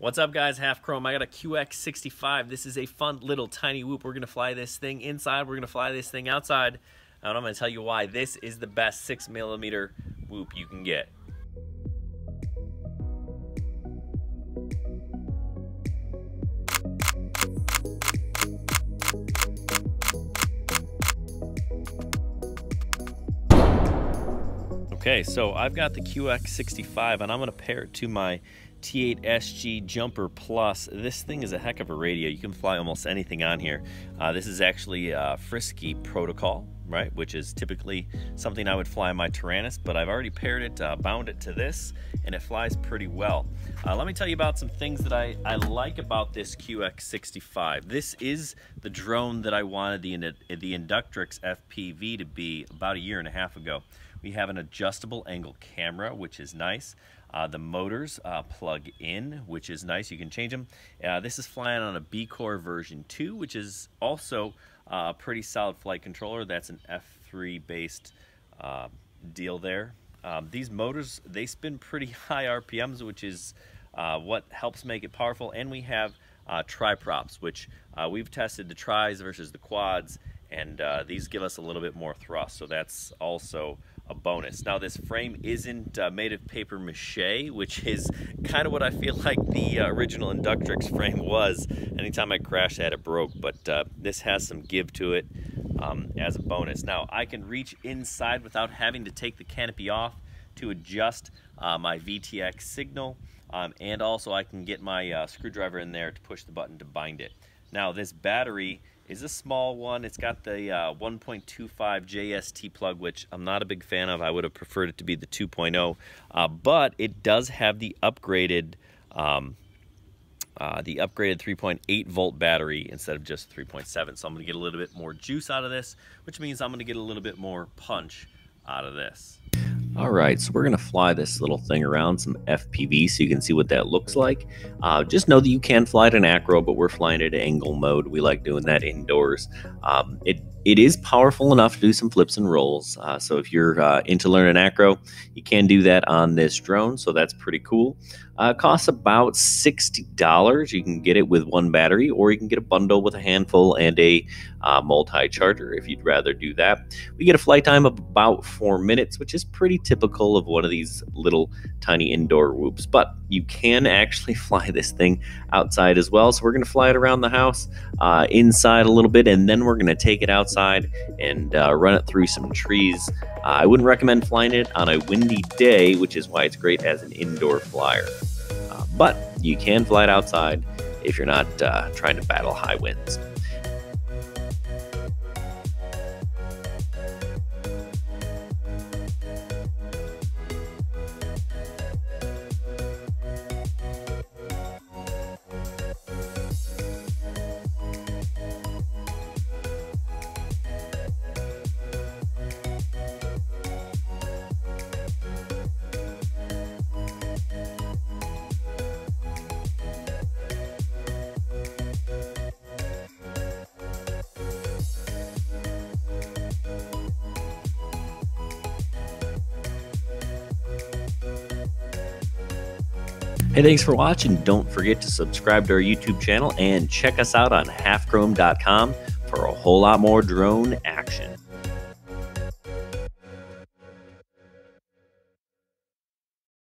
What's up, guys? Half Chrome. I got a QX65. This is a fun little tiny whoop. We're going to fly this thing inside. We're going to fly this thing outside. And I'm going to tell you why this is the best 6mm whoop you can get. Okay, so I've got the QX65 and I'm going to pair it to my T8SG Jumper Plus. This thing is a heck of a radio. You can fly almost anything on here. This is actually a Frisky protocol, right? Which is typically something I would fly on my Tyrannus, but I've already paired it, bound it to this, and it flies pretty well. Let me tell you about some things that I like about this QX65. This is the drone that I wanted the Inductrix FPV to be about a year and a half ago. We have an adjustable angle camera, which is nice. The motors plug in, which is nice. You can change them. This is flying on a B-Core version 2, which is also a pretty solid flight controller. That's an F3 based deal there. These motors, they spin pretty high RPMs, which is what helps make it powerful. And we have tri-props, which we've tested the tris versus the quads, and these give us a little bit more thrust, so that's also a bonus. Now, this frame isn't made of paper mache, which is kind of what I feel like the original Inductrix frame was. Anytime I crashed it broke, but this has some give to it as a bonus. Now, I can reach inside without having to take the canopy off to adjust my VTX signal, and also I can get my screwdriver in there to push the button to bind it. Now, this battery is a small one. It's got the 1.25 JST plug, which I'm not a big fan of. I would have preferred it to be the 2.0, but it does have the upgraded 3.8 volt battery instead of just 3.7. So I'm going to get a little bit more juice out of this, which means I'm going to get a little bit more punch out of this. All right, so we're going to fly this little thing around some FPV so you can see what that looks like. Just know that you can fly it in acro, but we're flying it in angle mode. We like doing that indoors. It is powerful enough to do some flips and rolls. So if you're into learning acro, you can do that on this drone, so that's pretty cool. It costs about $60. You can get it with one battery, or you can get a bundle with a handful and a multi-charger if you'd rather do that. We get a flight time of about 4 minutes, which is pretty typical of one of these little tiny indoor whoops, but you can actually fly this thing outside as well. So we're going to fly it around the house, inside a little bit, and then we're going to take it outside and run it through some trees. I wouldn't recommend flying it on a windy day, which is why it's great as an indoor flyer. But you can fly it outside if you're not trying to battle high winds. Hey, thanks for watching. Don't forget to subscribe to our YouTube channel and check us out on halfchrome.com for a whole lot more drone action.